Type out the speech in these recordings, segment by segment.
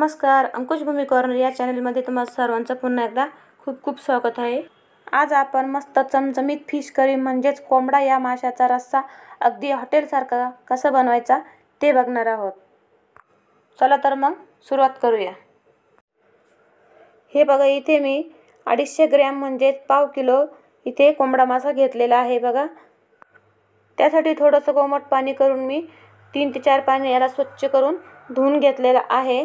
नमस्कार, अंकुश भूमी कॉर्नर या चॅनलमध्ये तुम्हा सर्वांचं पुन्हा एकदा खूप खूप स्वागत आहे। आज आपण मस्त चमचमीत फिश करी म्हणजेच कोंबडा या माशाचा रस्सा अगदी हॉटेलसारखा कसा बनवायचा ते बघणार आहोत। चला तर मग सुरुवात करूया। हे बघा, इथे मी 250 ग्रॅम म्हणजेच पाव किलो इथे कोंबडा मासा घेतलेला आहे बघा। त्यासाठी थोडंसं कोमट पाणी करून मी 3 ते 4 पाणी याला स्वच्छ करून धुवून घेतलेला आहे।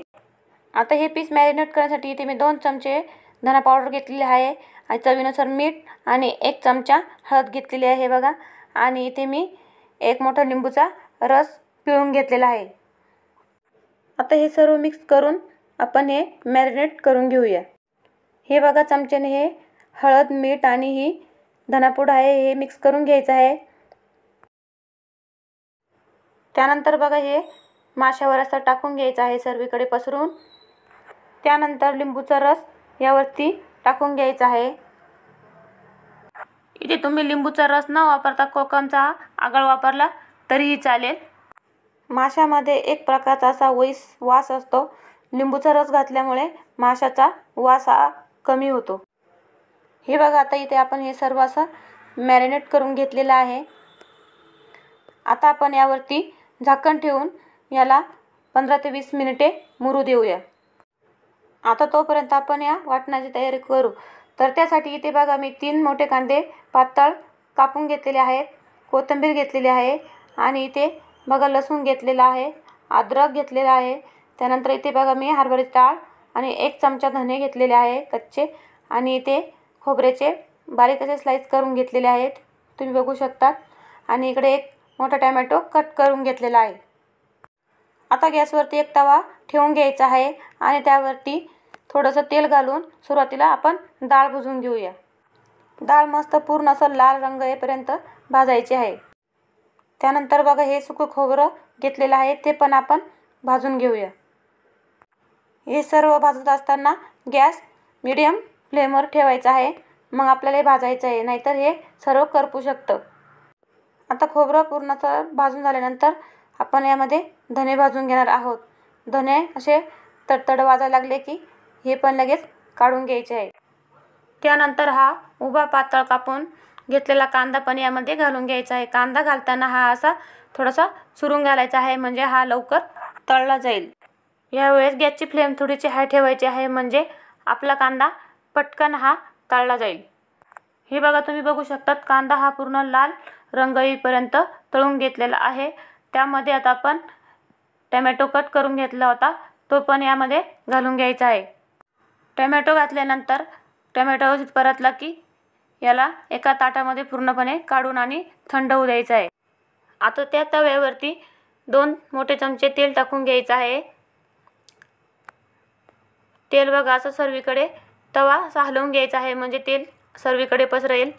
आता हे पीस मॅरिनेट करण्यासाठी इथे मी 2 चमचे धना पावडर घेतलेली आहे आणि चवीनुसार मीठ आणि 1 चमचा हळद घेतलेली आहे बघा। आणि इथे मी 1 मोठा लिंबूचा रस पिळून घेतलेला आहे। आता हे सर्व मिक्स करून आपण हे मॅरिनेट करून घेऊया। हे बघा, चमच्याने हे हळद, मीठ आणि ही धनापूड आहे हे मिक्स करून घ्यायचं आहे। त्यानंतर बघा, हे माशावर असं टाकून घ्यायचं आहे सर्वीकडे पसरून। त्यानंतर लिंबूचा रस यावरती टाकून घ्यायचा आहे। इथे तुम्ही लिंबूचा रस न वापरता कोकमचा आगळ वापरला तरीही चालेल। माशामध्ये एक प्रकारचा असा वास असतो, लिंबूचा रस घातल्यामुळे माशाचा वास कमी होतो। हे बघा, आता इथे आपण हे सर्व असं मॅरिनेट करून घेतलेलं आहे। आता आपण यावरती झाकण ठेवून याला 15 ते 20 मिनिटे मुरू देऊया। आता तोपर्यंत आपण या वाटणाची तयारी करू। तर त्यासाठी इथे बघा, मी 3 मोठे कांदे पातळ कापून घेतलेले आहेत, कोथिंबीर घेतलेली आहे आणि इथे बघा लसूण घेतलेला आहे, अद्रक घेतलेला आहे। त्यानंतर इथे बघा, मी हरभऱ्याची डाळ आणि 1 चमचा धने घेतलेले आहे कच्चे आणि इथे खोबऱ्याचे बारीक असे स्लाइस करून घेतलेले आहेत, तुम्ही बघू शकता। आणि इकडे 1 मोठा टोमॅटो कट करून घेतलेला आहे। आता गॅसवरती एक तवा ठेवून घ्यायचा आहे आणि त्यावरती थोडंसं तेल घालून सुरुवातीला आपण डाळ भाजून घेऊया। डाळ मस्त पूर्ण असं लाल रंग येईपर्यंत भाजायची आहे। त्यानंतर बघा, हे सुकं खोबरं घेतलेलं आहे ते पण आपण भाजून घेऊया। हे सर्व भाजत असताना गॅस मीडियम फ्लेमवर ठेवायचा आहे, मग आपल्याला हे भाजायचं आहे, नाहीतर हे सर्व करपू शकतं। आता खोबरं पूर्णतः भाजून झाल्यानंतर आपण यामध्ये धने भाजून घेणार आहोत। धने असे तडतड वाजायला लागले की हे पण लगेच काढून घ्यायचे आहे। त्यानंतर हा उभा पातळ कापून घेतलेला कांदा पण यामध्ये घालून घ्यायचा आहे। कांदा घालताना हा असा थोडासा चुरून घालायचा आहे, म्हणजे हा लवकर तळला जाईल। यावेळेस गॅसची फ्लेम थोडीशी हाय ठेवायची आहे, म्हणजे आपला कांदा पटकन हा तळला जाईल। हे बघा, तुम्ही बघू शकता कांदा हा पूर्ण लाल रंग येईपर्यंत तळून घेतलेला आहे। त्यामध्ये आता आपण टोमॅटो कट करून घेतला होता तो पण यामध्ये घालून घ्यायचा आहे। टोमॅटो घातल्यानंतर टोमॅटो व्यवस्थित परतला की याला एका ताटामध्ये पूर्णपणे काढून आणि थंड होऊ द्यायचं आहे। आता त्या तव्यावरती 2 मोठे चमचे तेल टाकून घ्यायचं आहे। तेल बघा असं सर्वीकडे तवा हलवून घ्यायचा आहे, म्हणजे तेल सर्वीकडे पसरेल।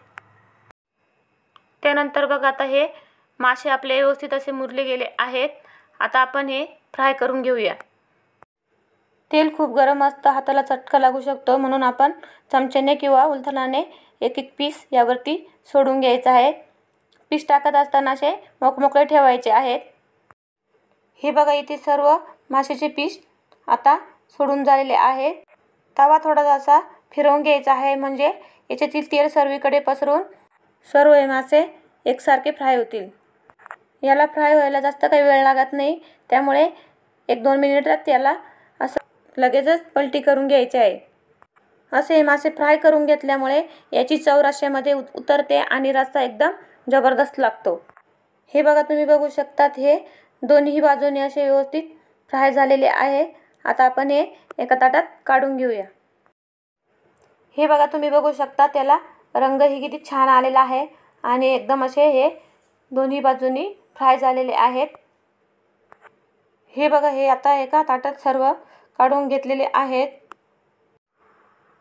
त्यानंतर बघा, आता हे मासे आपले व्यवस्थित असे मुरले गेले आहेत। आता आपण हे फ्राय करून घेऊया। तेल खूप गरम असतं, हाताला चटका लागू शकतो, म्हणून आपण चमच्याने किंवा उलथनाने एक पीस यावरती सोडून घ्यायचा आहे। पीस टाकत असताना असे मोकमोकळे ठेवायचे आहेत। हे बघा, इथे सर्व माशाचे पीस आता सोडून झालेले आहेत। तवा थोडासा असा फिरवून घ्यायचा आहे, म्हणजे याच्यातील तेल सर्वीकडे पसरून सर्व हे मासे एकसारखे फ्राय होतील। याला फ्राय व्हायला जास्त काही वेळ लागत नाही, त्यामुळे 1-2 मिनिटात याला असं लगेचच पलटी करून घ्यायचे आहे। असे हे मासे फ्राय करून घेतल्यामुळे याची चव रश्श्यामध्ये उतरते आणि रस्सा एकदम जबरदस्त लागतो। हे बघा, तुम्ही बघू शकतात हे दोन्ही बाजूने असे व्यवस्थित फ्राय झालेले आहे। आता आपण हे एका ताटात काढून घेऊया। हे बघा, तुम्ही बघू शकता त्याला रंगही किती छान आलेला आहे आणि एकदम असे हे दोन्ही बाजूनी फ्राय झालेले आहेत। हे बघा, हे आता एका ताटात सर्व काढून घेतलेले आहेत।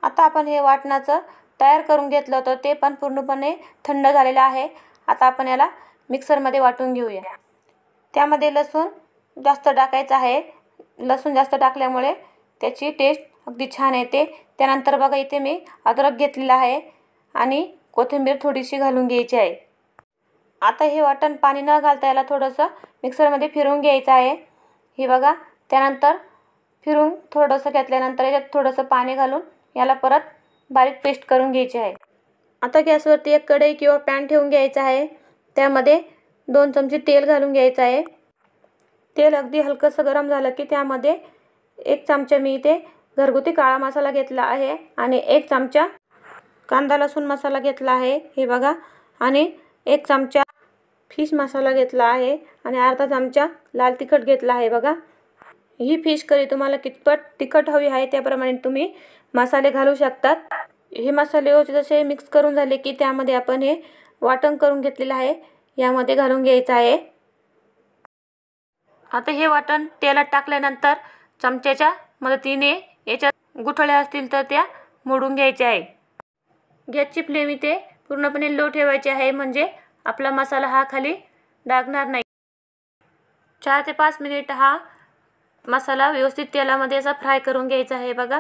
आता आपण हे वाटणाचं तयार करून घेतलं होतं ते पण पूर्णपणे थंड झालेलं आहे। आता आपण याला मिक्सरमध्ये वाटून घेऊया। त्यामध्ये लसूण जास्त टाकायचं आहे, लसूण जास्त टाकल्यामुळे त्याची टेस्ट अगदी छान येते। त्यानंतर बघा, इथे मी अद्रक घेतलेला आहे आणि कोथिंबीर थोडीशी घालून घ्यायची आहे। आता हे वाटण पाणी न घालता याला थोडंसं मिक्सरमध्ये फिरवून घ्यायचं आहे। हे बघा, त्यानंतर फिरून थोडंसं घेतल्यानंतर याच्यात थोडंसं पाणी घालून याला परत बारीक पेस्ट करून घ्यायची आहे। आता गॅसवरती एक कढई किंवा पॅन ठेवून घ्यायचा आहे। त्यामध्ये 2 चमचे तेल घालून घ्यायचं आहे। तेल अगदी हलकंसं गरम झालं की त्यामध्ये 1 चमचा मी इथे घरगुती काळा मसाला घेतला आहे आणि 1 चमचा कांदा लसूण मसाला घेतला आहे, हे बघा, आणि 1 चमचा फिश मसाला घेतला आहे आणि अर्धा चमचा लाल तिखट घेतला आहे बघा। ही फिश करी तुम्हाला कितपत तिखट हवी आहे त्याप्रमाणे तुम्ही मसाले घालू शकतात। हे मसाले जसे मिक्स करून झाले की त्यामध्ये आपण हे वाटण करून घेतलेलं आहे यामध्ये घालून घ्यायचं आहे। आता हे वाटण तेलात टाकल्यानंतर चमच्याच्या मदतीने याच्यात गुठळ्या असतील तर त्या मोडून घ्यायच्या आहे। गॅसची फ्लेम इथे पूर्णपणे लो ठेवायची आहे, म्हणजे आपला मसाला हा खाली डागणार नाही। 4 ते 5 मिनिट हा मसाला व्यवस्थित तेलामध्ये असा फ्राय करून घ्यायचा आहे बघा।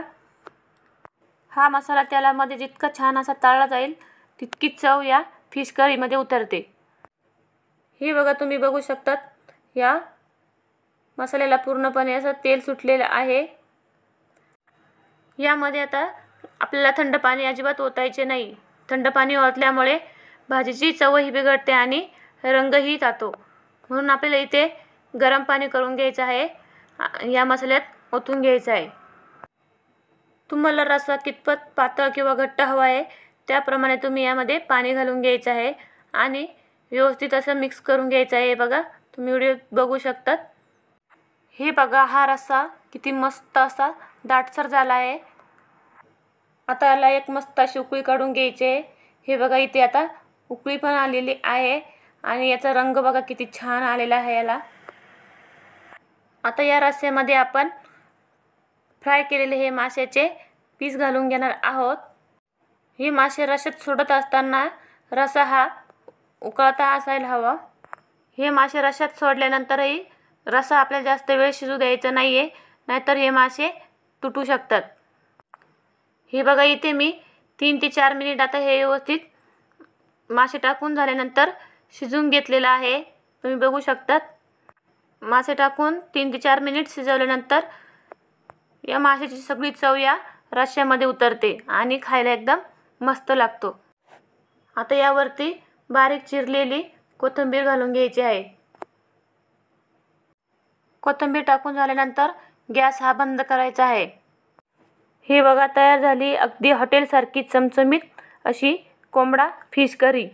हा मसाला तेलामध्ये जितका छान असा तळला जाईल तितकी चव या फिश करीमध्ये उतरते। हे बघा, तुम्ही बघू शकतात या मसाल्याला पूर्णपणे असं तेल सुटलेलं आहे। यामध्ये आता आपल्याला थंड पाणी अजिबात ओतायचे नाही। थंड पाणी ओतल्यामुळे भाजीची चवही बिघडते आणि रंगही जातो, म्हणून आपल्याला इथे गरम पाणी करून घ्यायचं आहे, या मसाल्यात ओतून घ्यायचं आहे। तुम्हाला रस्सा कितपत पातळ किंवा घट्ट हवा आहे त्याप्रमाणे तुम्ही यामध्ये पाणी घालून घ्यायचं आहे आणि व्यवस्थित असं मिक्स करून घ्यायचं आहे। बघा, तुम्ही व्हिडिओ बघू शकतात। हे बघा, हा रस्सा किती मस्त असा दाटसर झाला आहे। आता याला एक मस्त अशी उकळी काढून घ्यायची आहे। हे बघा, इथे आता उकळी पण आलेली आहे आणि याचा रंग बघा किती छान आलेला आहे याला। आता या रस्स्यामध्ये आपण फ्राय केलेले हे माशाचे पीस घालून घेणार आहोत। हे मासे रश्श्यात सोडत असताना रस्सा हा उकळता असायला हवा। हे मासे रश्श्यात सोडल्यानंतरही रस्सा आपल्याला जास्त वेळ शिजू द्यायचा नाही आहे, नाहीतर हे मासे तुटू शकतात। हे बघा, इथे मी 3 ते 4 मिनिट आता हे व्यवस्थित मासे टाकून झाल्यानंतर शिजवून घेतलेलं आहे। तुम्ही बघू शकतात, मासे टाकून 3 ते 4 मिनिट शिजवल्यानंतर या माशाची सगळी चव या रश्श्यामध्ये उतरते आणि खायला एकदम मस्त लागतो। आता यावरती बारीक चिरलेली कोथिंबीर घालून घ्यायची आहे। कोथिंबीर टाकून झाल्यानंतर गॅस हा बंद करायचा आहे। हे बघा, तयार झाली अगदी हॉटेलसारखी चमचमीत अशी कोंबडा फिश करी।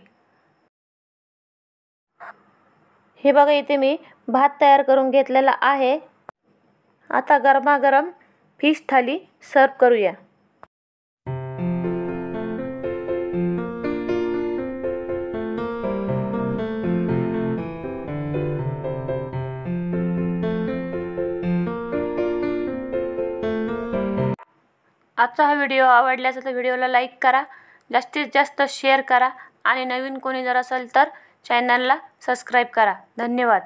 हे बघा, इथे मी भात तयार करून घेतलेला आहे। आता गरमागरम फिश थाली सर्व करूया। आजचा हा व्हिडिओ आवडला असेल तर व्हिडिओला लाईक करा, जास्तीत जास्त शेअर करा आणि नवीन कोणी जर असेल तर चॅनलला सबस्क्राईब करा। धन्यवाद।